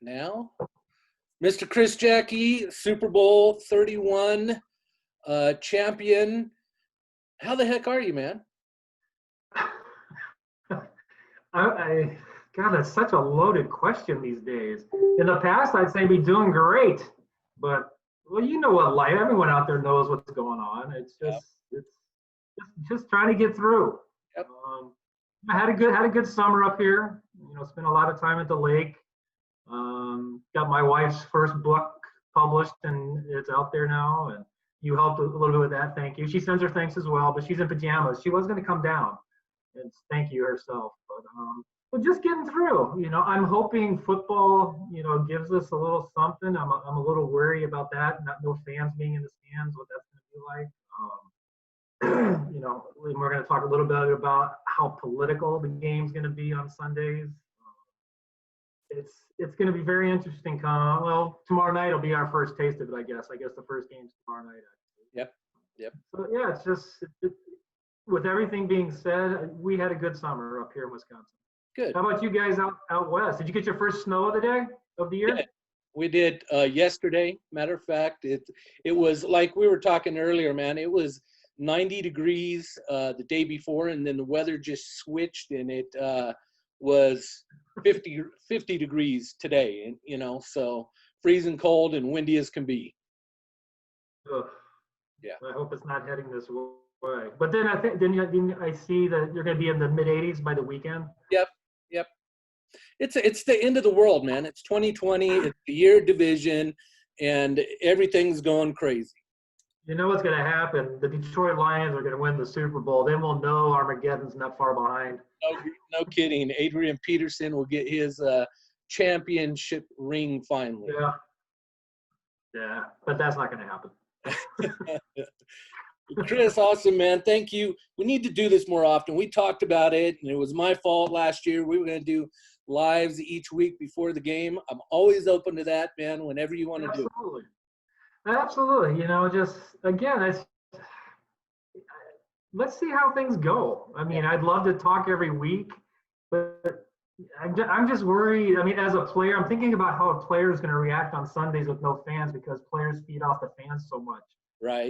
now. Mr. Chris Jacke, Super Bowl 31 champion. How the heck are you, man? God, that's such a loaded question these days. In the past, I'd say be doing great, but well, you know what life. Everyone out there knows what's going on. It's just trying to get through. Yep. I had a good summer up here. Spent a lot of time at the lake. Got my wife's first book published, and it's out there now. And you helped a little bit with that. Thank you. She sends her thanks as well, but she's in pajamas. She was going to come down and thank you herself, but just getting through. I'm hoping football, gives us a little something. I'm a little worried about that. No fans being in the stands, what that's going to be like. We're going to talk a little bit about how political the game's going to be on Sundays. It's going to be very interesting. Tomorrow night will be our first taste of it, I guess. The first game's tomorrow night. Actually. Yep. So yeah, it's just with everything being said, we had a good summer up here in Wisconsin. Good. How about you guys out west? Did you get your first snow of the year? Yeah, we did yesterday. Matter of fact, it was like we were talking earlier, man. It was 90 degrees the day before, and then the weather just switched, and it was 50 degrees today, and so freezing cold and windy as can be. Ugh. Yeah. I hope it's not heading this way. But then I see that you're going to be in the mid 80s by the weekend. Yep. It's the end of the world, man. It's 2020. It's the year of division, and everything's going crazy. You know what's going to happen? The Detroit Lions are going to win the Super Bowl. Then we'll know Armageddon's not far behind. No kidding. Adrian Peterson will get his championship ring finally. Yeah, but that's not going to happen. Chris, awesome, man. Thank you. We need to do this more often. We talked about it, and it was my fault last year. We were going to do lives each week before the game. I'm always open to that, man, whenever you want to do it. Absolutely. Just, again, let's see how things go. I mean, I'd love to talk every week, but I'm just worried. I mean, as a player, I'm thinking about how a player is going to react on Sundays with no fans because players feed off the fans so much. Right.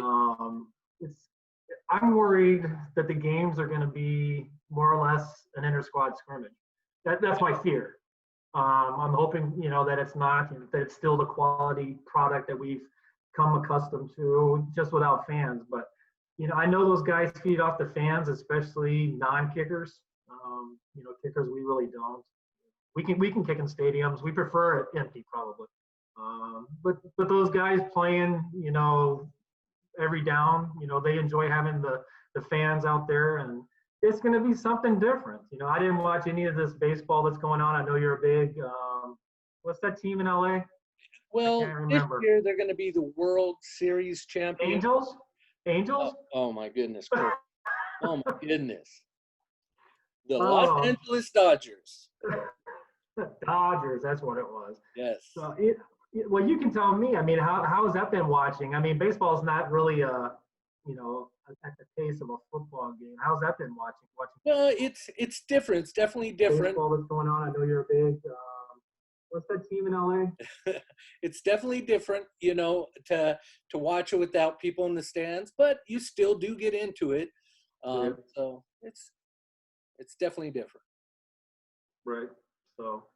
I'm worried that the games are going to be more or less an inter-squad scrimmage. That's my fear. I'm hoping, that it's not, that it's still the quality product that we've come accustomed to just without fans. But, I know those guys feed off the fans, especially non-kickers. Kickers, we really don't. We can kick in stadiums. We prefer it empty probably. But those guys playing, every down, they enjoy having the fans out there, and it's going to be something different. I didn't watch any of this baseball that's going on. I know you're a big, what's that team in LA? Well, this year they're going to be the World Series champions. Angels? Oh my goodness, Chris. Oh my goodness. The Los Angeles Dodgers. Dodgers, that's what it was. Yes. So well, you can tell me. I mean, how has that been watching? I mean, baseball is not really at the pace of a football game. How's that been watching? Well, it's different. It's definitely different. Baseball that's going on. I know you're a big. What's that team in LA? It's definitely different, to watch it without people in the stands, but you still do get into it. So it's definitely different. Right. So.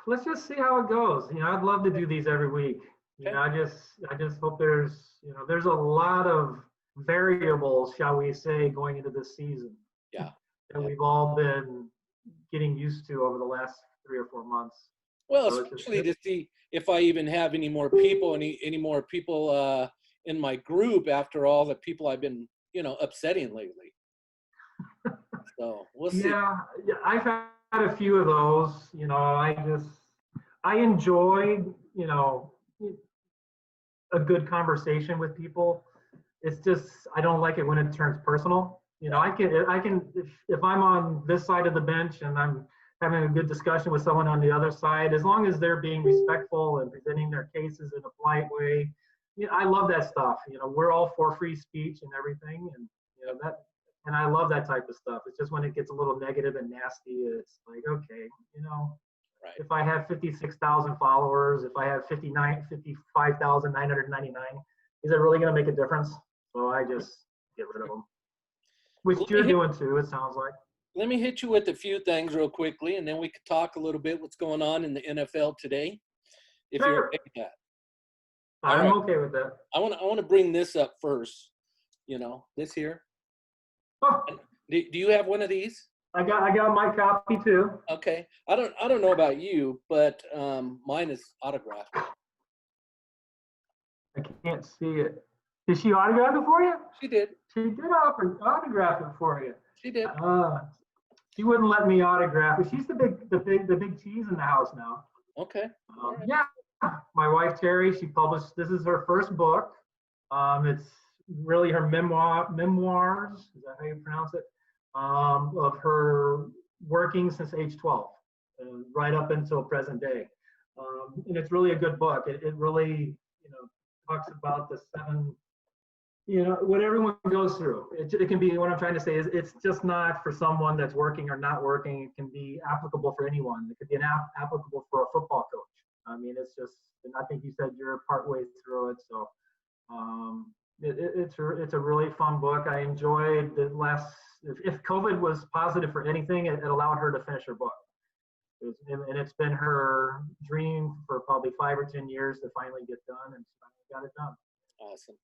Let's just see how it goes. I'd love to do these every week. Okay. I just hope there's a lot of variables, shall we say, going into this season. Yeah. That we've all been getting used to over the last 3 or 4 months. Well, so especially to see if I even have any more people in my group after all the people I've been, upsetting lately. So we'll see. Yeah, I've had a few of those. I enjoy, a good conversation with people. It's just, I don't like it when it turns personal. I can, if I'm on this side of the bench and I'm having a good discussion with someone on the other side, as long as they're being respectful and presenting their cases in a polite way, I love that stuff. We're all for free speech and everything, and and I love that type of stuff. It's just when it gets a little negative and nasty, it's like, okay, Right. If I have 56,000 followers, if I have 55,999, is it really going to make a difference? So I just get rid of them, which you're doing too, it sounds like. Let me hit you with a few things real quickly, and then we could talk a little bit what's going on in the NFL today, if you're okay with that. I'm okay with that. I want to bring this up first. You know, this here. Oh. Do you have one of these? I got my copy too. Okay. I don't know about you, but mine is autographed. I can't see it. Did she autograph it for you? She did. She did autograph it for you. She did. She wouldn't let me autograph it. She's the big cheese in the house now. Okay. Right. Yeah. My wife Terry, she published. This is her first book. It's really her memoirs. Is that how you pronounce it? Of her working since age 12, right up until present day. And it's really a good book. It really, talks about the 7, what everyone goes through. It can be, what I'm trying to say is it's just not for someone that's working or not working. It can be applicable for anyone. It could be applicable for a football coach. I mean, it's just, and I think you said you're partway through it. So it's a really fun book. I enjoyed the last, if COVID was positive for anything, it allowed her to finish her book. And it's been her dream for probably 5 or 10 years to finally get done, and she finally got it done. Awesome.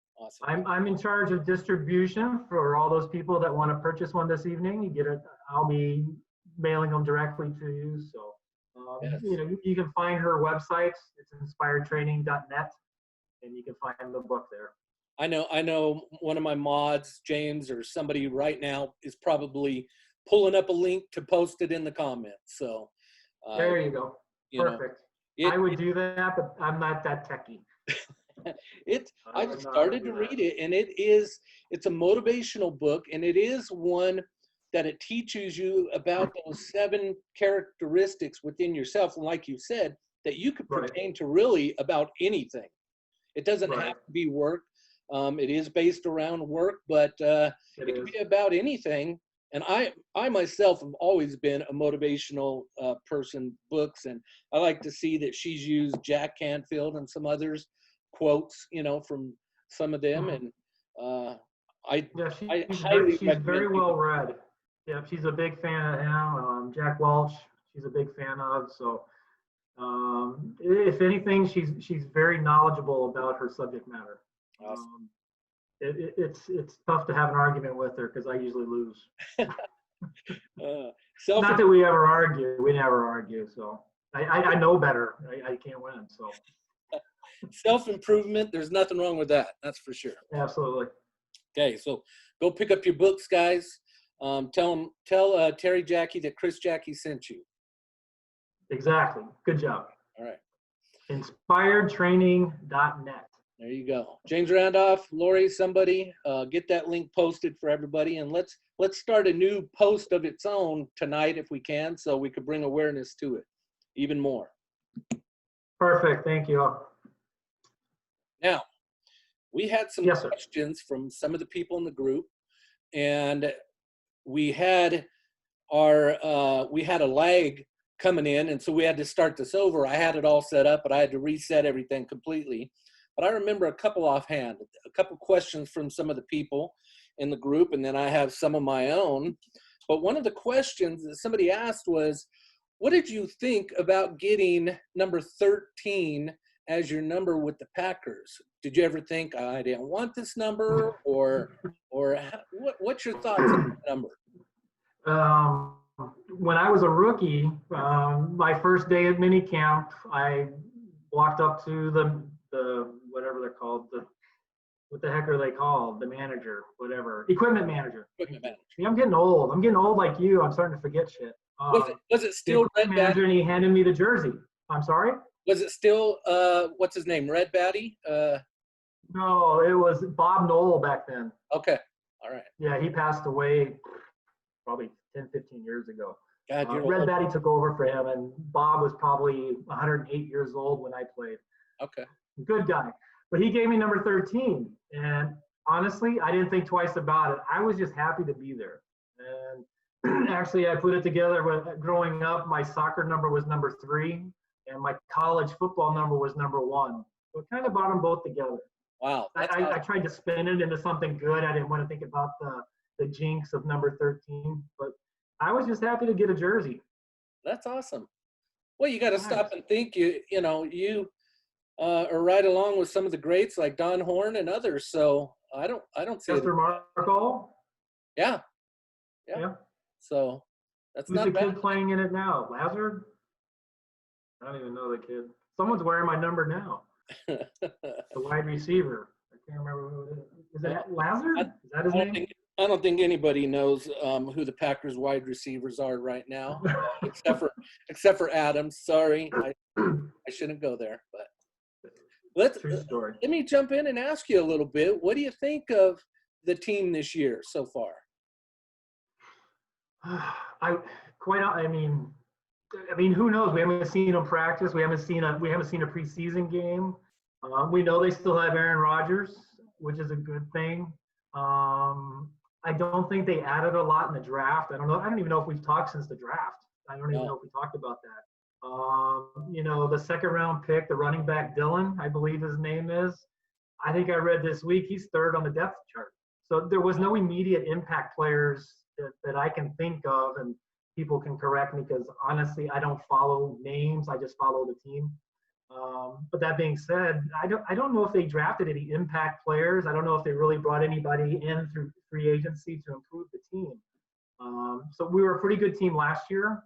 I'm in charge of distribution for all those people that want to purchase one this evening. You get it. I'll be mailing them directly to you. So yes. You can find her website. It's inspiredtraining.net, and you can find the book there. I know one of my mods, James, or somebody right now is probably pulling up a link to post it in the comments. So there you go. Perfect. I would do that, but I'm not that techie. I started to read it, and it's a motivational book, and it is one that it teaches you about those 7 characteristics within yourself, and like you said, that you could pertain to really about anything. It doesn't have to be work. It is based around work, but it can be about anything. And I myself have always been a motivational person, books, and I like to see that she's used Jack Canfield and some others quotes, from some of them, and she's very well read. Yeah, she's a big fan of him. Jack Welch, she's a big fan of. So, if anything, she's very knowledgeable about her subject matter. Awesome. It's tough to have an argument with her because I usually lose. Not that we ever argue. We never argue. So I know better. I can't win. So self-improvement, there's nothing wrong with that. That's for sure. Absolutely. Okay, so go pick up your books, guys. Tell Terry Jacke that Chris Jacke sent you. Exactly. Good job. All right. Inspiredtraining.net. There you go. James Randolph, Lori, somebody get that link posted for everybody, and let's start a new post of its own tonight if we can, so we could bring awareness to it even more. Perfect. Thank you. Now, we had some questions from some of the people in the group, and we had a lag coming in, and so we had to start this over. I had it all set up, but I had to reset everything completely. But I remember a couple offhand, a couple questions from some of the people in the group, and then I have some of my own. But one of the questions that somebody asked was, what did you think about getting number 13 as your number with the Packers? Did you ever think, I didn't want this number, or what's your thoughts on the number? When I was a rookie, my first day at minicamp, I walked up to the whatever they're called, what the heck are they called? The manager, whatever, equipment manager. See, I'm getting old. I'm getting old like you. I'm starting to forget shit. Was it still Red Batty? And he handed me the jersey. I'm sorry? Was it still, what's his name, Red Batty? No, it was Bob Knoll back then. Okay, all right. Yeah, he passed away probably 10, 15 years ago. God, Red Batty took over for him, and Bob was probably 108 years old when I played. Okay. Good guy. But he gave me number 13. And honestly, I didn't think twice about it. I was just happy to be there. And Actually, I put it together with growing up. My soccer number was number 3, and my college football number was number 1. So it kind of brought them both together. Wow, that's I tried to spin it into something good. I didn't want to think about the jinx of number 13, but I was just happy to get a jersey. that's awesome. Well, you got to stop Nice. and think. You are right along with some of the greats like Don Horn and others. So I don't see it. Chester Markle. Yeah, yeah. Yeah. So that's Who's the not bad. kid playing in it now? Lazard? I don't even know the kid. Someone's wearing my number now. The wide receiver. I can't remember who it is. Is that Lazard? Is that his name? I don't think anybody knows who the Packers wide receivers are right now, except for Adams. Sorry, I shouldn't go there. But True story. let me jump in and ask you a little bit. What do you think of the team this year so far? I mean, who knows? We haven't seen them practice. We haven't seen a preseason game. We know they still have Aaron Rodgers, which is a good thing. I don't think they added a lot in the draft. I don't even know if we've talked since the draft. I don't even know if we talked about that. The second round pick, the running back Dylan, I believe his name is. I think I read this week he's 3rd on the depth chart. So there was no immediate impact players that I can think of, and people can correct me because honestly, I don't follow names. I just follow the team. But that being said, I don't know if they drafted any impact players. I don't know if they really brought anybody in through free agency to improve the team. So we were a pretty good team last year.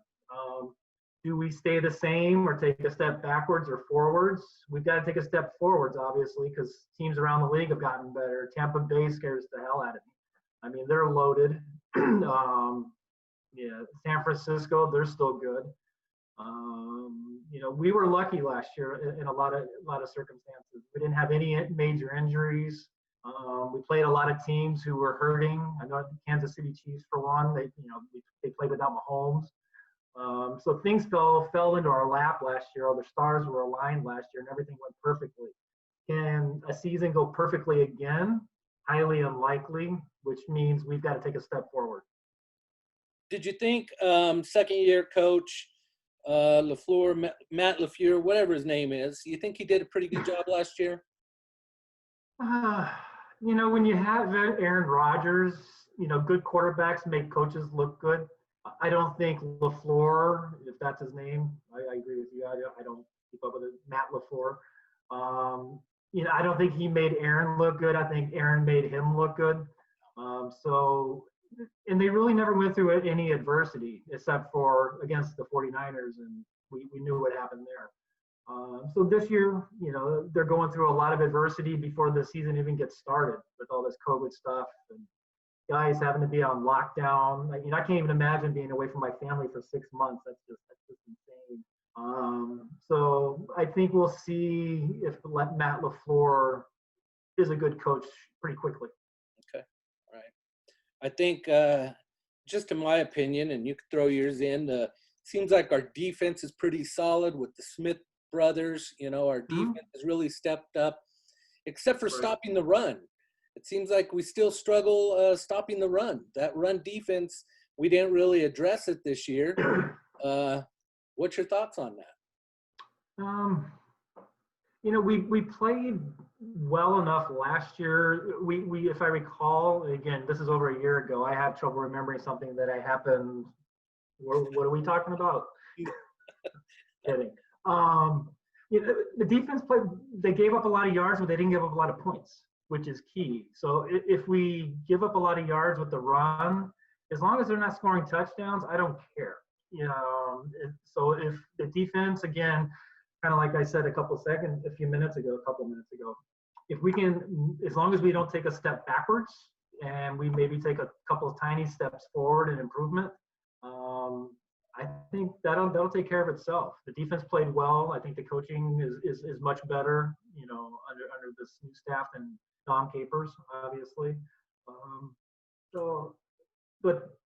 Do we stay the same or take a step backwards or forwards? We've got to take a step forwards, obviously, because teams around the league have gotten better. Tampa Bay scares the hell out of me. I mean, they're loaded. San Francisco, they're still good. We were lucky last year in a lot of circumstances. We didn't have any major injuries. We played a lot of teams who were hurting. I know the Kansas City Chiefs, for one, they played without Mahomes. So things fell into our lap last year. All the stars were aligned last year, and everything went perfectly. Can a season go perfectly again? Highly unlikely, which means we've got to take a step forward. Did you think second-year coach LaFleur, Matt LaFleur, whatever his name is, you think he did a pretty good job last year? When you have Aaron Rodgers, good quarterbacks make coaches look good. I don't think LaFleur, if that's his name, I agree with you. I don't keep up with it. Matt LaFleur. I don't think he made Aaron look good. I think Aaron made him look good. And they really never went through any adversity except for against the 49ers, and we knew what happened there. So this year, they're going through a lot of adversity before the season even gets started with all this COVID stuff and guys having to be on lockdown. I can't even imagine being away from my family for 6 months. That's just insane. So I think we'll see if Matt LaFleur is a good coach pretty quickly. Okay, all right. I think, just in my opinion, and you could throw yours in, seems like our defense is pretty solid with the Smith brothers. Our defense has really stepped up, except for stopping the run. It seems like we still struggle stopping the run. That run defense, we didn't really address it this year. What's your thoughts on that? We played well enough last year. We if I recall, again, this is over a year ago. I have trouble remembering something that happened. What are we talking about? Kidding. The defense played. They gave up a lot of yards, but they didn't give up a lot of points, which is key. So if we give up a lot of yards with the run, as long as they're not scoring touchdowns, I don't care. So if the defense, again, kind of like I said a couple minutes ago, if we can, as long as we don't take a step backwards and we maybe take a couple of tiny steps forward in improvement, I think that'll take care of itself. The defense played well. I think the coaching is much better, under this new staff than Tom Capers, obviously. But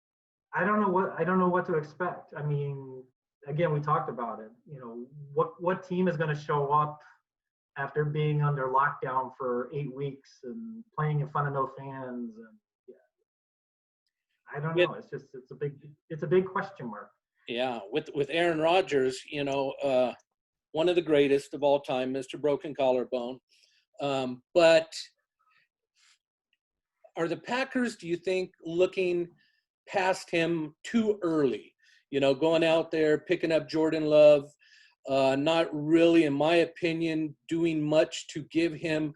I don't know what to expect. I mean, again, we talked about it. What team is going to show up after being under lockdown for 8 weeks and playing in front of no fans? And I don't with, know. It's a big question mark. yeah, with Aaron Rodgers, one of the greatest of all time, Mr. Broken Collarbone. But are the Packers, do you think, looking past him too early? Going out there, picking up Jordan Love, not really, in my opinion, doing much to give him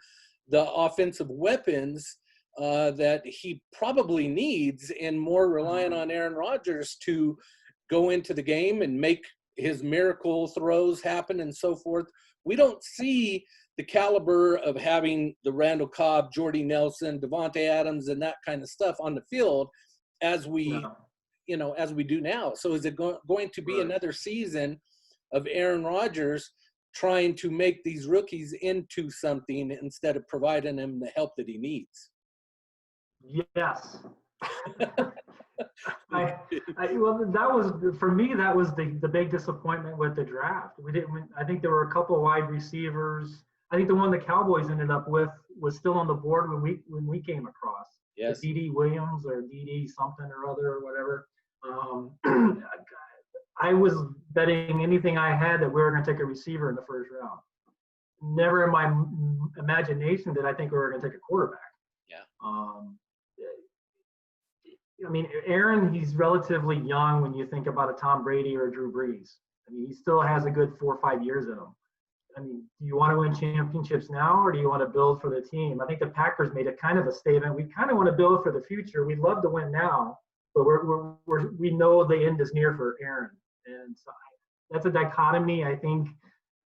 the offensive weapons that he probably needs, and more relying on Aaron Rodgers to go into the game and make his miracle throws happen and so forth. We don't see the caliber of having the Randall Cobb, Jordy Nelson, Devontae Adams, and that kind of stuff on the field as we, as we do now. So is it going to be another season of Aaron Rodgers trying to make these rookies into something instead of providing him the help that he needs? Yes. Well, that was, for me, that was the big disappointment with the draft. I think there were a couple wide receivers. I think the one the Cowboys ended up with was still on the board when we came across. Yes. D.D. Williams or D.D. something or other or whatever. I was betting anything I had that we were going to take a receiver in the first round. Never in my imagination did I think we were going to take a quarterback. Yeah. I mean, Aaron, he's relatively young when you think about a Tom Brady or a Drew Brees. I mean, he still has a good 4 or 5 years in him. I mean, do you want to win championships now, or do you want to build for the team? I think the Packers made a kind of a statement. We kind of want to build for the future. We'd love to win now, but we know the end is near for Aaron. And so that's a dichotomy, I think,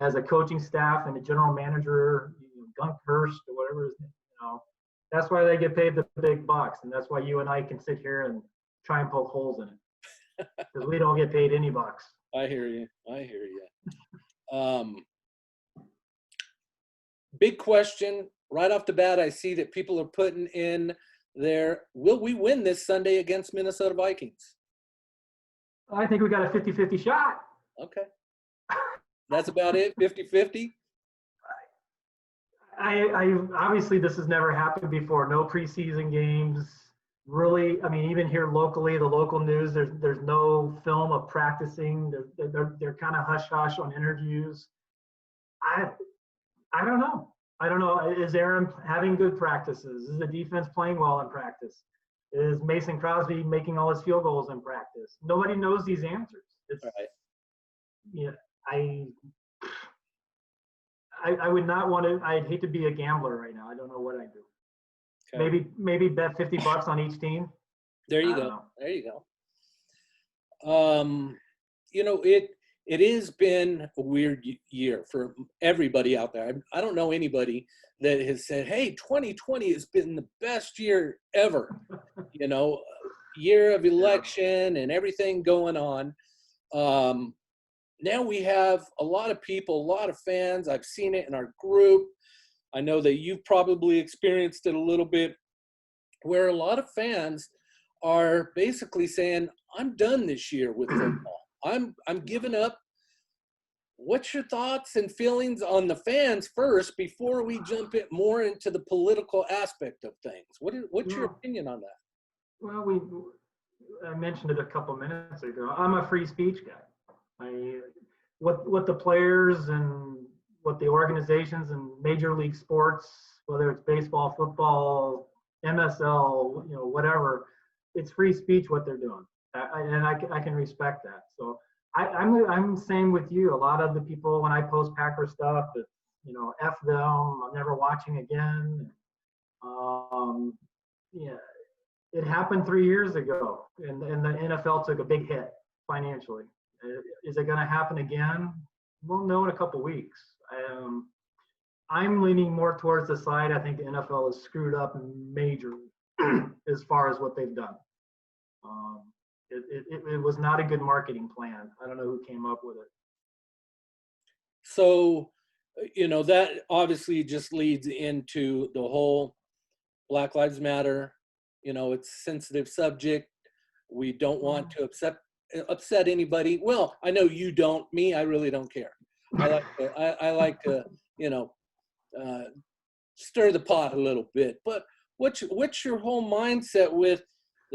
as a coaching staff and a general manager, Gunk Hurst or whatever, that's why they get paid the big bucks. And that's why you and I can sit here and try and poke holes in it, because we don't get paid any bucks. I hear you. Big question right off the bat. I see that people are putting in there, will we win this Sunday against Minnesota Vikings? I think we got a 50-50 shot. Okay. That's about it, 50-50? I obviously, this has never happened before. No preseason games. Really, I mean, even here locally, the local news, there's no film of practicing. They're kind of hush-hush on interviews. I don't know. Is Aaron having good practices? Is the defense playing well in practice? Is Mason Crosby making all his field goals in practice? Nobody knows these answers. It's, right. Yeah, I would not want to. I'd hate to be a gambler right now. I don't know what I'd do. Okay. Maybe bet $50 on each team. There you go. There you go. It has been a weird year for everybody out there. I don't know anybody that has said, hey, 2020 has been the best year ever. Year of election and everything going on. Now we have a lot of people, a lot of fans. I've seen it in our group. I know that you've probably experienced it a little bit, where a lot of fans are basically saying, I'm done this year with football. I'm giving up. What's your thoughts and feelings on the fans first before we jump it more into the political aspect of things? What's your opinion on that? Well, I mentioned it a couple minutes ago. I'm a free speech guy. What the players and what the organizations and major league sports, whether it's baseball, football, MSL, whatever, it's free speech what they're doing, and I can respect that. So I'm same with you. A lot of the people, when I post Packer stuff, F them, I'm never watching again. It happened 3 years ago, and the NFL took a big hit financially. Is it going to happen again? We'll know in a couple weeks. I'm leaning more towards the side. I think the NFL is screwed up majorly as far as what they've done. It was not a good marketing plan. I don't know who came up with it. So, that obviously just leads into the whole Black Lives Matter. It's a sensitive subject. We don't want to upset anybody. Well, I know you don't. Me, I really don't care. I like to stir the pot a little bit. But what's your whole mindset with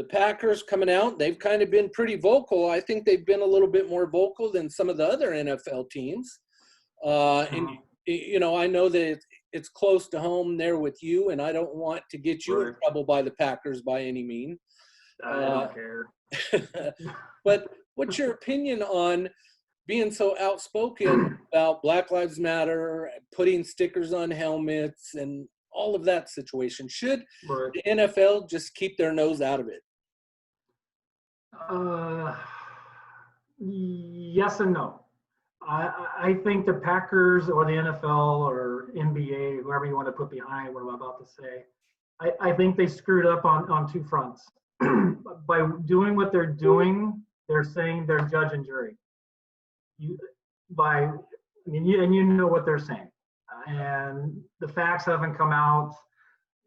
the Packers coming out, they've kind of been pretty vocal. I think they've been a little bit more vocal than some of the other NFL teams. And, I know that it's close to home there with you, and I don't want to get you in trouble by the Packers by any means. I don't care. But what's your opinion on being so outspoken about Black Lives Matter, putting stickers on helmets, and all of that situation? Should the NFL just keep their nose out of it? Yes and no. I think the Packers or the NFL or NBA, whoever you want to put behind what I'm about to say, I think they screwed up on two fronts. By doing what they're doing, they're saying they're judge and jury. You know what they're saying, and the facts haven't come out.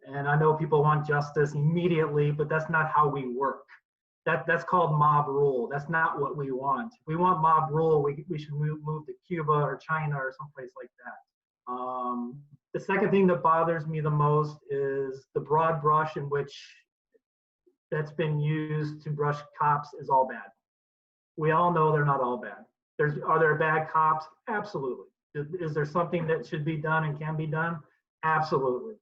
And I know people want justice immediately, but that's not how we work. That's called mob rule. That's not what we want. If we want mob rule, we should move to Cuba or China or someplace like that. The second thing that bothers me the most is the broad brush in which that's been used to brush cops is all bad. We all know they're not all bad. Are there bad cops? Absolutely. Is there something that should be done and can be done? Absolutely.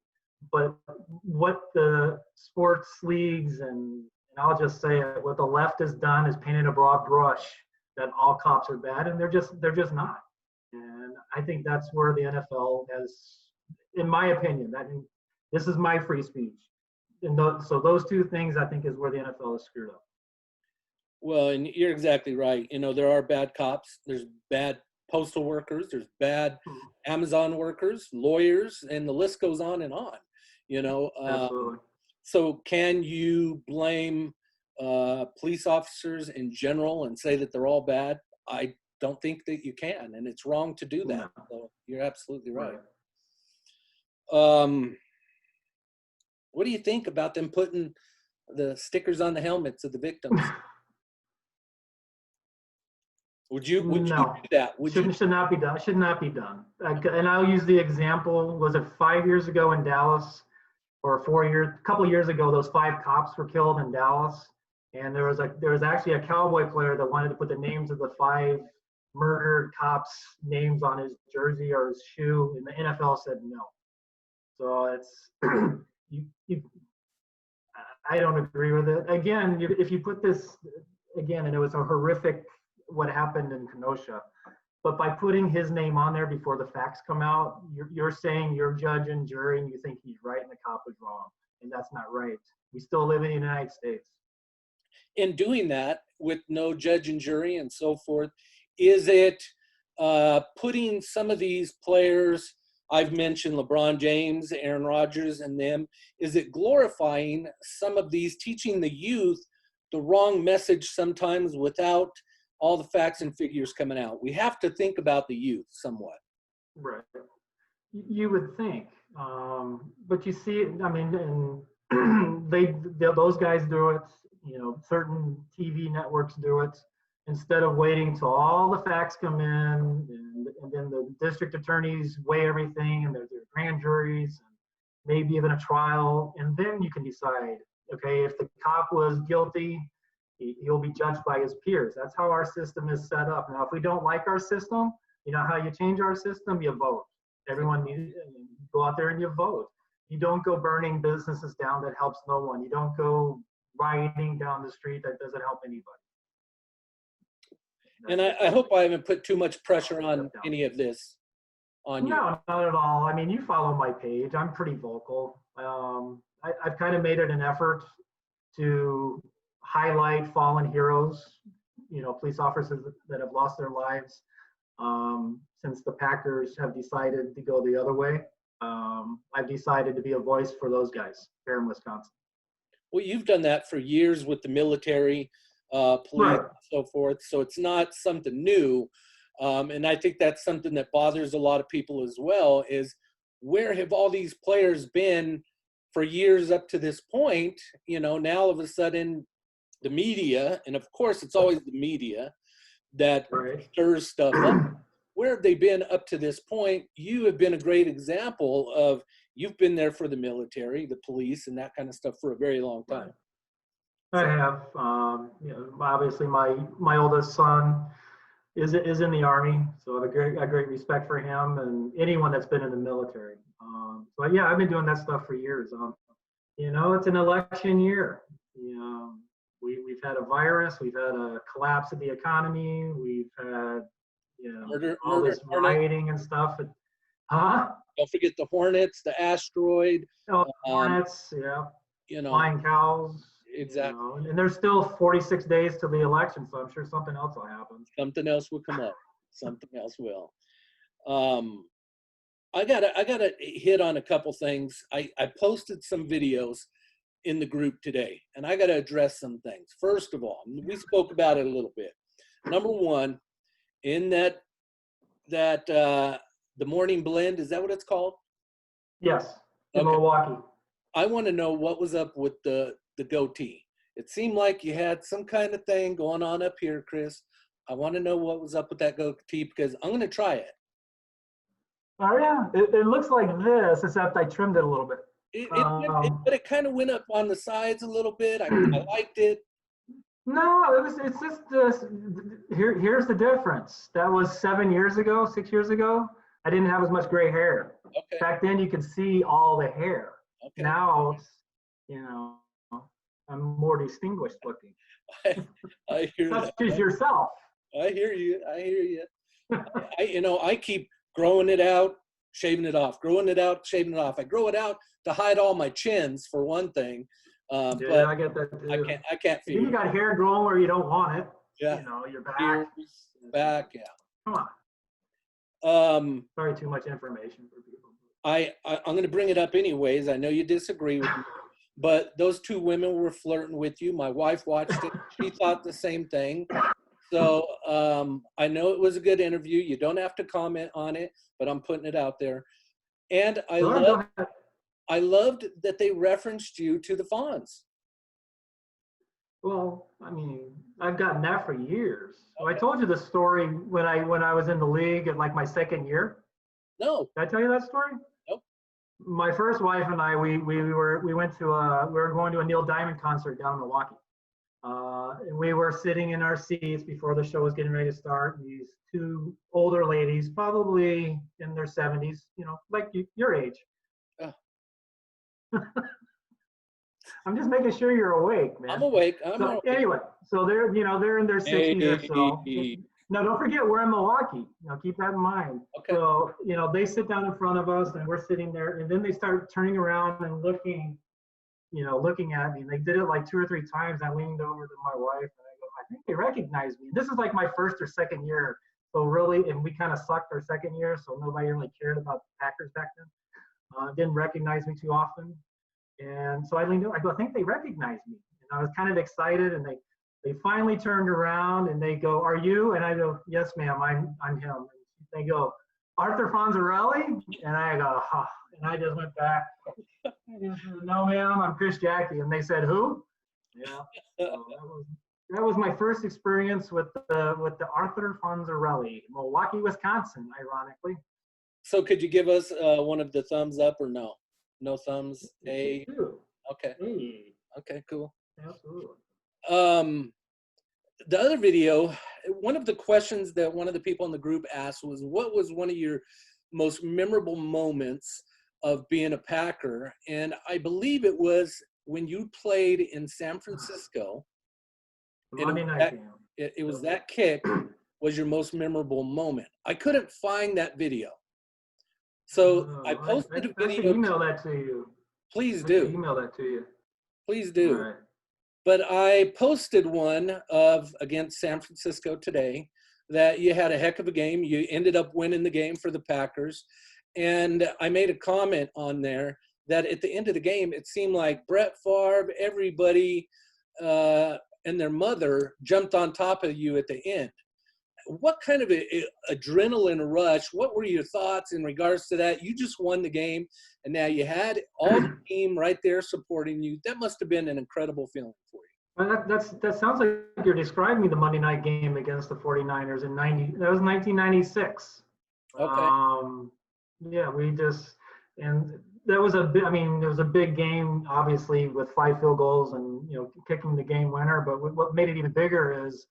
But what the sports leagues and I'll just say it, what the left has done is painted a broad brush that all cops are bad, and they're just not. And I think that's where the NFL has, in my opinion, this is my free speech. And so those two things, I think, is where the NFL is screwed up. Well, and you're exactly right. There are bad cops. There's bad postal workers. There's bad Amazon workers, lawyers, and the list goes on and on. Absolutely. So can you blame police officers in general and say that they're all bad? I don't think that you can, and it's wrong to do that. No. So you're absolutely right. What do you think about them putting the stickers on the helmets of the victims? Would you do that? Should not be done. Should not be done. And I'll use the example. Was it 5 years ago in Dallas? Or a couple of years ago, those 5 cops were killed in Dallas, and there was actually a Cowboy player that wanted to put the names of the 5 murdered cops' names on his jersey or his shoe, and the NFL said no. So it's I don't agree with it. Again, if you put this again, and it was a horrific what happened in Kenosha. But by putting his name on there before the facts come out, you're saying you're judge and jury and you think he's right and the cop was wrong. And that's not right. We still live in the United States. In doing that with no judge and jury and so forth, is it putting some of these players, I've mentioned LeBron James, Aaron Rodgers and them, is it glorifying some of these, teaching the youth the wrong message sometimes without all the facts and figures coming out? We have to think about the youth somewhat. Right. You would think, but you see, I mean, and those guys do it. Certain TV networks do it instead of waiting till all the facts come in, and then the district attorneys weigh everything, and there's grand juries, and maybe even a trial, and then you can decide. Okay, if the cop was guilty, he'll be judged by his peers. That's how our system is set up. Now, if we don't like our system, you know how you change our system? You vote. Everyone needs go out there and you vote. You don't go burning businesses down that helps no one. You don't go rioting down the street that doesn't help anybody. And I hope I haven't put too much pressure on any of this on you. No, not at all. I mean, you follow my page. I'm pretty vocal. I've kind of made it an effort to highlight fallen heroes, police officers that have lost their lives since the Packers have decided to go the other way. I've decided to be a voice for those guys here in Wisconsin. Well, you've done that for years with the military, police, right, and so forth. So it's not something new. And I think that's something that bothers a lot of people as well, is where have all these players been for years up to this point? Now all of a sudden the media, and of course it's always the media that stirs stuff up. Where have they been up to this point? You have been a great example of, you've been there for the military, the police, and that kind of stuff for a very long time. I have. Obviously, my oldest son is in the Army, so I have a great respect for him and anyone that's been in the military. So yeah, I've been doing that stuff for years. It's an election year. We've had a virus, we've had a collapse of the economy, we've had all Murder this Hornet. rioting and stuff. Huh? Don't forget the Hornets, the asteroid. Oh, Um, hornets, yeah. you know, Flying cows. exactly. And there's still 46 days to the election, so I'm sure something else will happen. Something else will come up. Something else will. Um, I gotta hit on a couple things. I posted some videos in the group today, and I gotta address some things. First of all, we spoke about it a little bit. Number one, in that the morning blend, is that what it's called? Yes, in Okay. Milwaukee. I want to know what was up with the goatee. It seemed like you had some kind of thing going on up here, Chris. I want to know what was up with that goatee because I'm going to try it. Oh yeah, it looks like this, except I trimmed it a little bit. But it kind of went up on the sides a little bit. I liked it. No, it's just this. Here's the difference. That was 7 years ago, 6 years ago. I didn't have as much gray hair. Okay. Back then, you could see all the hair. Okay. Now, I'm more distinguished looking. I hear Such that. as yourself. I hear you. I hear you. I keep growing it out, shaving it off, growing it out, shaving it off. I grow it out to hide all my chins for one thing. Yeah, but I get that too. I can't feel it. You got hair growing where you don't want it. Yeah. Your back. Ears, back, yeah. Come on. Um, Sorry, too much information for people. I'm going to bring it up anyways. I know you disagree with me, but those two women were flirting with you. My wife watched it. She thought the same thing. So I know it was a good interview. You don't have to comment on it, but I'm putting it out there. And I loved that they referenced you to the Fonz. Well, I mean, I've gotten that for years. So I told you the story when I was in the league at like my second year. No. Did I tell you that story? Nope. My first wife and I, we were going to a Neil Diamond concert down in Milwaukee. And we were sitting in our seats before the show was getting ready to start. These two older ladies, probably in their 70s, like your age. Oh. I'm just making sure you're awake, man. I'm awake. Anyway, so they're in their 60s or so. Now, don't forget, we're in Milwaukee. Keep that in mind. Okay. So, they sit down in front of us and we're sitting there, and then they start turning around and looking at me. And they did it like 2 or 3 times. I leaned over to my wife and I go, I think they recognize me. This is like my first or second year. So really, and we kind of sucked our second year, so nobody really cared about the Packers back then. Didn't recognize me too often. And so I leaned over, I go, I think they recognize me. And I was kind of excited, and they finally turned around and they go, are you? And I go, yes, ma'am, I'm him. And they go, Arthur Fonzarelli? And I go, huh. And I just went back. No, ma'am, I'm Chris Jacke. And they said, who? Yeah. So that was my first experience with the Arthur Fonzarelli, Milwaukee, Wisconsin, ironically. So could you give us one of the thumbs up or no? No thumbs. A. Okay. Hey. Okay. Cool. Absolutely. The other video, one of the questions that one of the people in the group asked was, what was one of your most memorable moments of being a Packer? And I believe it was when you played in San Francisco. Monday night game. It was that kick was your most memorable moment. I couldn't find that video. So I posted a video. I should email that to you. Please do. Email that to you. Please do. All right. But I posted one of against San Francisco today that you had a heck of a game. You ended up winning the game for the Packers. And I made a comment on there that at the end of the game, it seemed like Brett Favre, everybody, and their mother jumped on top of you at the end. What kind of adrenaline rush, what were your thoughts in regards to that? You just won the game, and now you had all the team right there supporting you. That must have been an incredible feeling for you. Well, that sounds like you're describing the Monday night game against the 49ers in 90. That was 1996. Okay. Yeah, and that was a big, I mean, it was a big game, obviously, with 5 field goals and, kicking the game winner. But what made it even bigger is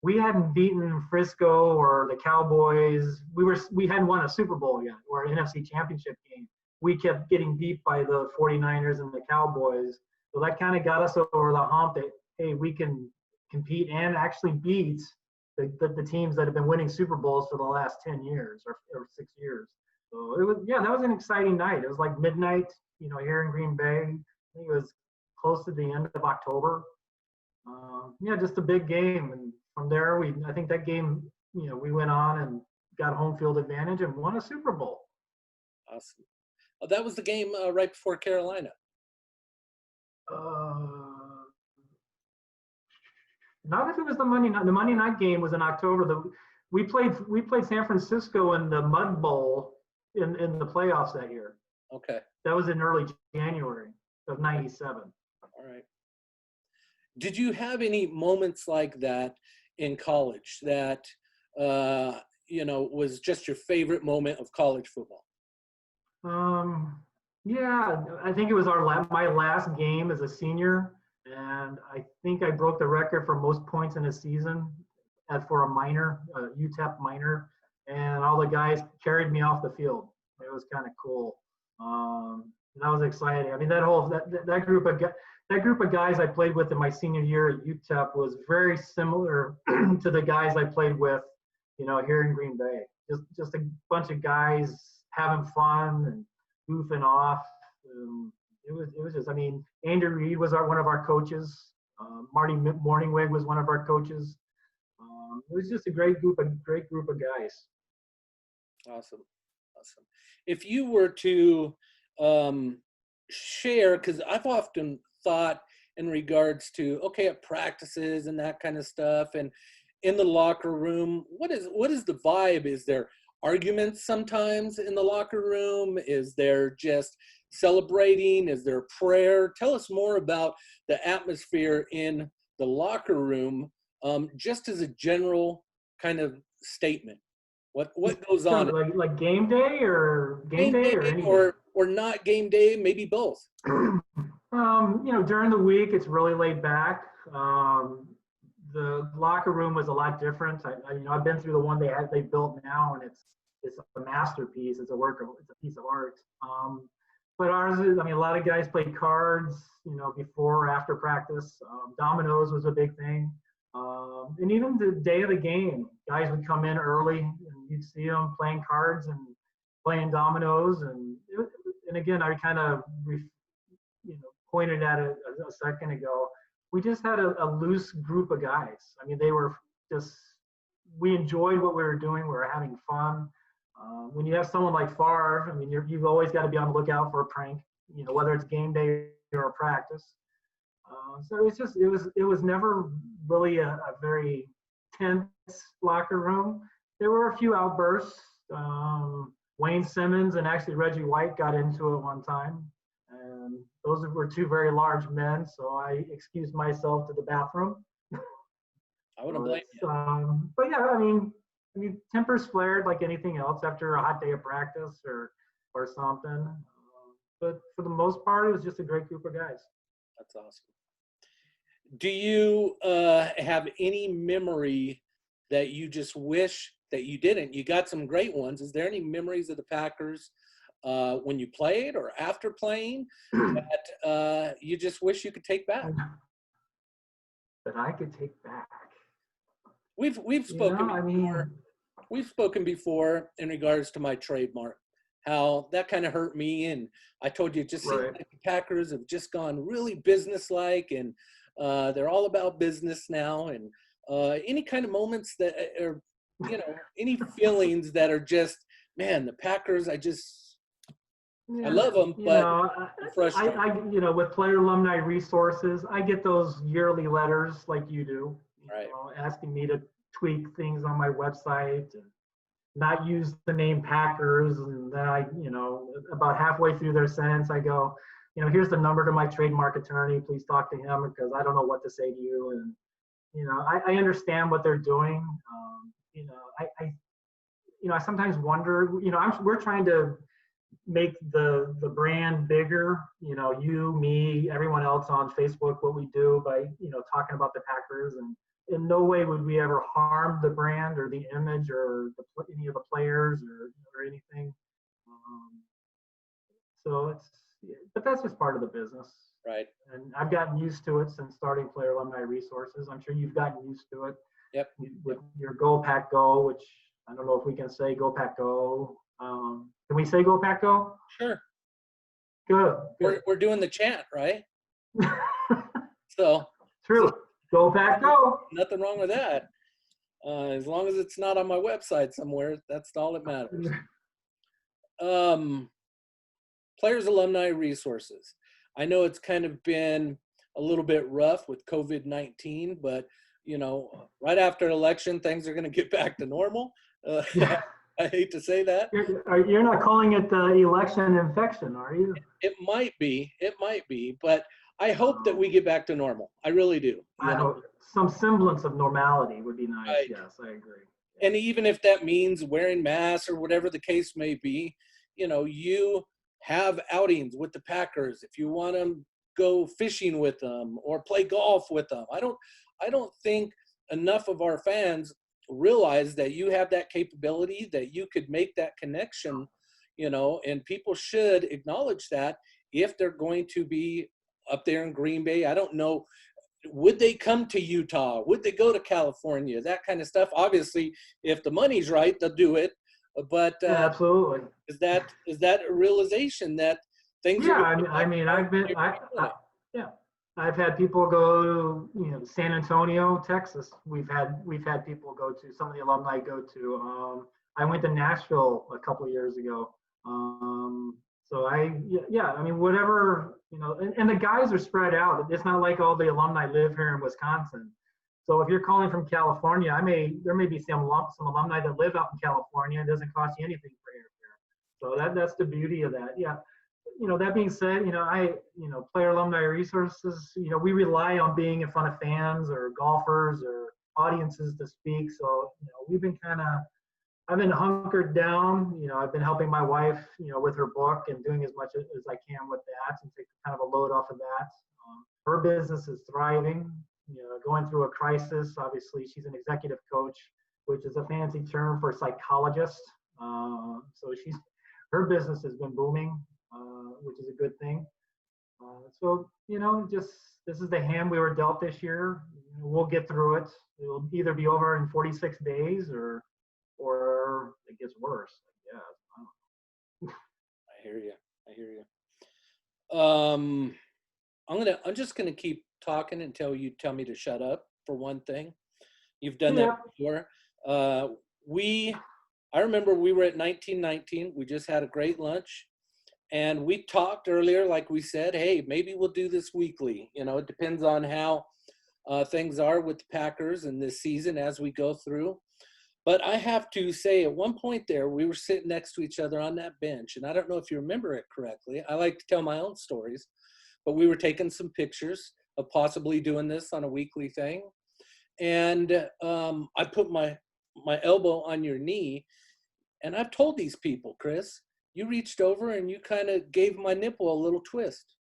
we hadn't beaten Frisco or the Cowboys. We hadn't won a Super Bowl yet or an NFC Championship game. We kept getting beat by the 49ers and the Cowboys. So that kind of got us over the hump that, hey, we can compete and actually beat the teams that have been winning Super Bowls for the last 10 years or 6 years. So that was an exciting night. It was like midnight, here in Green Bay. I think it was close to the end of October. Just a big game. And from there, I think that game, we went on and got home field advantage and won a Super Bowl. Awesome. That was the game right before Carolina. Not if it was the Monday night. The Monday night game was in October. We played San Francisco in the Mud Bowl in the playoffs that year. Okay. That was in early January of '97. All right. Did you have any moments like that in college that was just your favorite moment of college football? Yeah, I think it was my last game as a senior, and I think I broke the record for most points in a season for a minor, UTEP minor, and all the guys carried me off the field. It was kind of cool. That was exciting. I mean, that group of guys I played with in my senior year at UTEP was very similar to the guys I played with, here in Green Bay. Just a bunch of guys having fun and goofing off. It was just, I mean, Andrew Reed was one of our coaches. Marty Morningwig was one of our coaches. It was just a great group of guys. Awesome. If you were to share, because I've often thought in regards to, at practices and that kind of stuff, and in the locker room, what is the vibe? Is there arguments sometimes in the locker room? Is there just celebrating? Is there prayer? Tell us more about the atmosphere in the locker room, just as a general kind of statement. What goes on? Like game day or game day or any day? Or not game day, maybe both. During the week it's really laid back. The locker room was a lot different. I've been through the one they built now, and it's a masterpiece. It's a piece of art. But ours is, a lot of guys played cards, before or after practice. Dominoes was a big thing. And even the day of the game, guys would come in early, and you'd see them playing cards and playing dominoes. And again, I kind of pointed at it a second ago. We just had a loose group of guys. They were we enjoyed what we were doing. We were having fun. When you have someone like Favre, you've always got to be on the lookout for a prank, whether it's game day or a practice. So it was never really a very tense locker room. There were a few outbursts. Wayne Simmons and actually Reggie White got into it one time. And those were two very large men, so I excused myself to the bathroom. I wouldn't blame you. But yeah, tempers flared like anything else after a hot day of practice or something. But for the most part, it was just a great group of guys. That's awesome. Do you have any memory that you just wish that you didn't? You got some great ones. Is there any memories of the Packers when you played or after playing that you just wish you could take back? That I could take back. We've spoken before. We've spoken before in regards to my trademark, how that kind of hurt me, and I told you it just seems like the Packers have just gone really businesslike, and they're all about business now. And any kind of moments that are, any feelings that are just, man, the Packers, I love them, but I'm frustrated. With player alumni resources, I get those yearly letters like you do, asking me to tweak things on my website and not use the name Packers. And then I, about halfway through their sentence, I go, here's the number to my trademark attorney. Please talk to him because I don't know what to say to you. And, I understand what they're doing. I sometimes wonder, we're trying to make the brand bigger, you, me, everyone else on Facebook, what we do by, talking about the Packers, and in no way would we ever harm the brand or the image or any of the players or anything. So but that's just part of the business. Right. And I've gotten used to it since starting Player Alumni Resources. I'm sure you've gotten used to it. Yep. With your Go Pack Go, which I don't know if we can say Go Pack Go. Can we say Go Pack Go? Sure. Good. We're doing the chant, right? So True. Go Pack Go. Nothing wrong with that. As long as it's not on my website somewhere, that's all that matters. Players Alumni Resources. I know it's kind of been a little bit rough with COVID-19, but right after election, things are going to get back to normal. Yeah. I hate to say that. You're not calling it the election infection, are you? It might be, but I hope that we get back to normal. I really do. I hope some semblance of normality would be nice. Right. Yes, I agree. And even if that means wearing masks or whatever the case may be, you have outings with the Packers. If you want to go fishing with them or play golf with them, I don't think enough of our fans realize that you have that capability, that you could make that connection, and people should acknowledge that if they're going to be up there in Green Bay. I don't know, would they come to Utah? Would they go to California? That kind of stuff. Obviously, if the money's right, they'll do it. But yeah, absolutely. Is that a realization that things? Yeah, I've had people go to San Antonio, Texas. We've had people go to, some of the alumni go to. I went to Nashville a couple of years ago. So whatever, and the guys are spread out. It's not like all the alumni live here in Wisconsin. So if you're calling from California, there may be some alumni that live out in California. It doesn't cost you anything for airfare. So that's the beauty of that. Yeah. That being said, Player Alumni Resources, we rely on being in front of fans or golfers or audiences to speak. So, I've been hunkered down. I've been helping my wife, with her book and doing as much as I can with that and take kind of a load off of that. Her business is thriving, going through a crisis. Obviously, she's an executive coach, which is a fancy term for psychologist. So her business has been booming. Which is a good thing. This is the hand we were dealt this year. We'll get through it. It'll either be over in 46 days or it gets worse. Yeah. I hear you. I'm just gonna keep talking until you tell me to shut up. For one thing, you've done that before. I remember we were at 1919. We just had a great lunch. And we talked earlier, like we said, hey, maybe we'll do this weekly. It depends on how things are with the Packers in this season as we go through. But I have to say, at one point there, we were sitting next to each other on that bench. And I don't know if you remember it correctly. I like to tell my own stories. But we were taking some pictures of possibly doing this on a weekly thing. And I put my elbow on your knee. And I've told these people, Chris, you reached over and you kind of gave my nipple a little twist.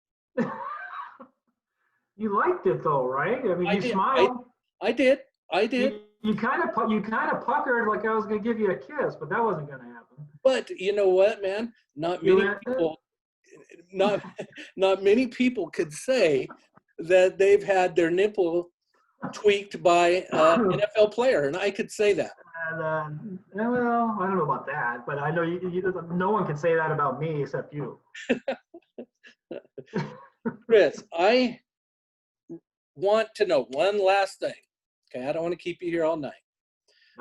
You liked it though, right? I mean, you smiled. I did. You kind of puckered like I was going to give you a kiss, but that wasn't going to happen. But you know what, man? Not many people could say that they've had their nipple tweaked by an NFL player, and I could say that. And, well, I don't know about that, but I know no one can say that about me except you. Chris, I want to know one last thing. Okay, I don't want to keep you here all night.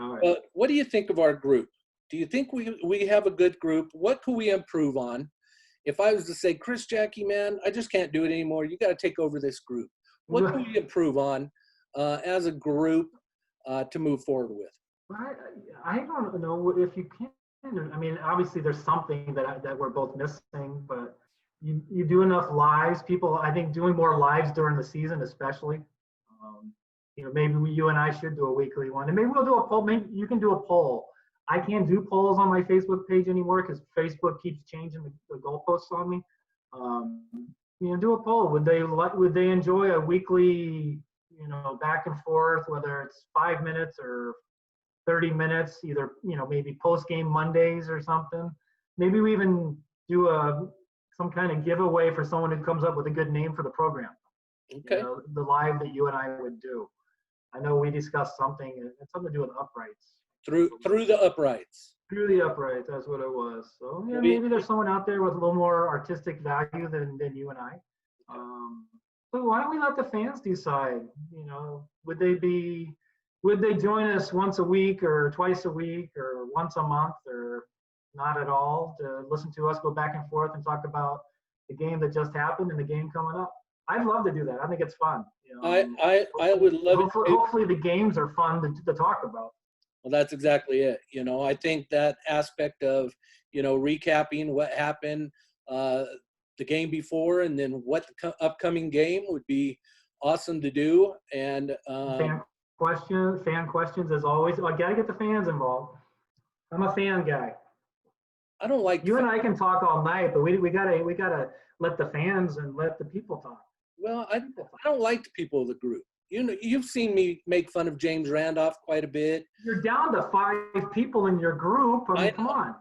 All right. But what do you think of our group? Do you think we have a good group? What could we improve on? If I was to say, Chris, Jacke, man, I just can't do it anymore. You got to take over this group. What can we improve on as a group to move forward with? I don't know if you can. I mean, obviously there's something that we're both missing, but you do enough lives. People, I think, doing more lives during the season, especially. Maybe you and I should do a weekly one, and maybe we'll do a poll. Maybe you can do a poll I can't do polls on my Facebook page anymore because Facebook keeps changing the goalposts on me. Do a poll. Would they enjoy a weekly, back and forth, whether it's 5 minutes or 30 minutes, either, maybe post game Mondays or something. Maybe we even do some kind of giveaway for someone who comes up with a good name for the program. Okay. The live that you and I would do. I know we discussed something. It's something to do with uprights. Through the uprights. Through the uprights, that's what it was. So yeah, maybe there's someone out there with a little more artistic value than you and I. So why don't we let the fans decide? Would they join us once a week or twice a week or once a month or not at all to listen to us go back and forth and talk about the game that just happened and the game coming up? I'd love to do that. I think it's fun. I would love it. Hopefully the games are fun to talk about. Well, that's exactly it. I think that aspect of, recapping what happened the game before and then what the upcoming game would be awesome to do. And fan questions as always. I got to get the fans involved. I'm a fan guy. I don't like you and I can talk all night, but we gotta let the fans and let the people talk. Well, I don't like the people of the group. You've seen me make fun of James Randolph quite a bit. You're down to 5 people in your group. I mean, come on.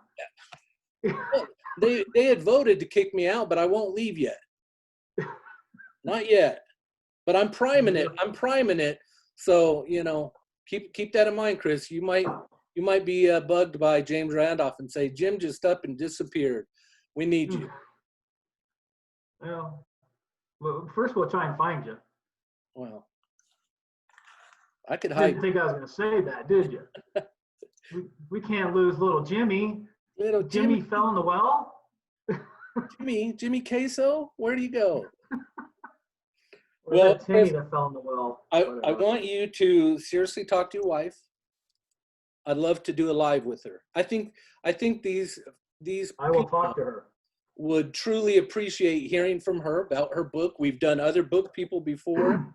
Well, they had voted to kick me out, but I won't leave yet. Not yet. But I'm priming it. So, keep that in mind, Chris. You might be bugged by James Randolph and say, Jim just up and disappeared. We need you. Well, first we'll try and find you. Well, I could hide. Didn't think I was going to say that, did you? we can't lose little Jimmy. Little Jimmy fell in the well. Jimmy Queso, where do you go? Well, Timmy that fell in the well. I want you to seriously talk to your wife. I'd love to do a live with her. I think these I will talk to her. Would truly appreciate hearing from her about her book. We've done other book people before.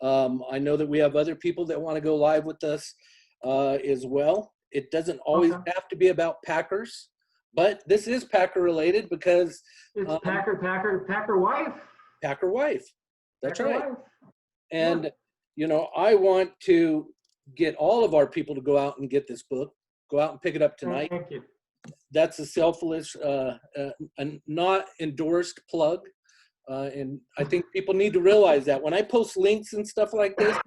I know that we have other people that want to go live with us as well. It doesn't always have to be about Packers, but this is Packer related because it's Packer wife. Packer wife. That's Packer right. Wife. And I want to get all of our people to go out and get this book. Go out and pick it up tonight. Thank you. That's a selfless, not endorsed plug. And I think people need to realize that when I post links and stuff like this,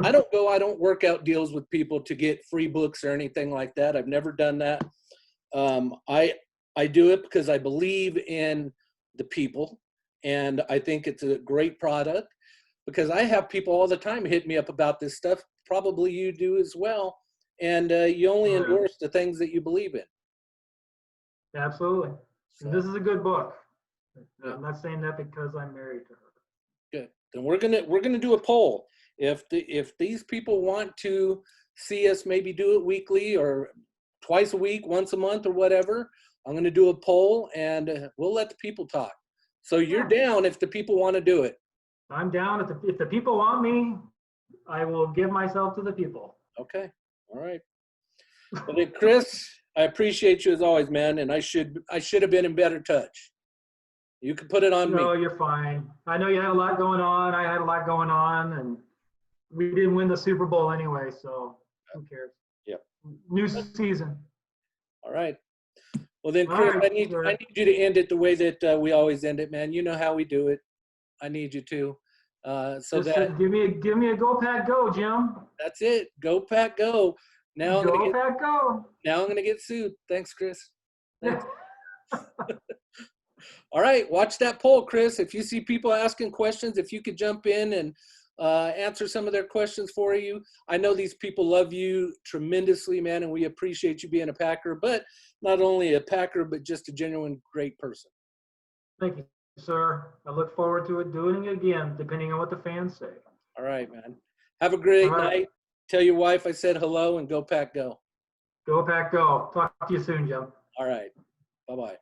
I don't work out deals with people to get free books or anything like that. I've never done that. I do it because I believe in the people, and I think it's a great product because I have people all the time hit me up about this stuff. Probably you do as well. And you only endorse the things that you believe in. Absolutely. So, this is a good book. I'm not saying that because I'm married to her. Good. Then we're gonna do a poll. If these people want to see us maybe do it weekly or twice a week, once a month or whatever, I'm gonna do a poll and we'll let the people talk. So you're down if the people want to do it. I'm down. If the people want me, I will give myself to the people. Okay. All right. Well, then, Chris, I appreciate you as always, man, and I should have been in better touch. You can put it on me. No, you're fine. I know you had a lot going on. I had a lot going on, and we didn't win the Super Bowl anyway, so who cares? Yep. New season. All right. Well, then, Chris, I need you to end it the way that we always end it, man. You know how we do it. I need you to. Give me a go Pack go, Jim. That's it. Go Pack go. Now Pack go. Now I'm gonna get sued. Thanks, Chris. Thanks. All right, watch that poll, Chris. If you see people asking questions, if you could jump in and answer some of their questions for you. I know these people love you tremendously, man, and we appreciate you being a Packer, but not only a Packer, but just a genuine great person. Thank you, sir. I look forward to doing it again, depending on what the fans say. All right, man. Have a great night. Tell your wife I said hello and go Pack go. Go Pack go. Talk to you soon, Jim. All right. Bye-bye.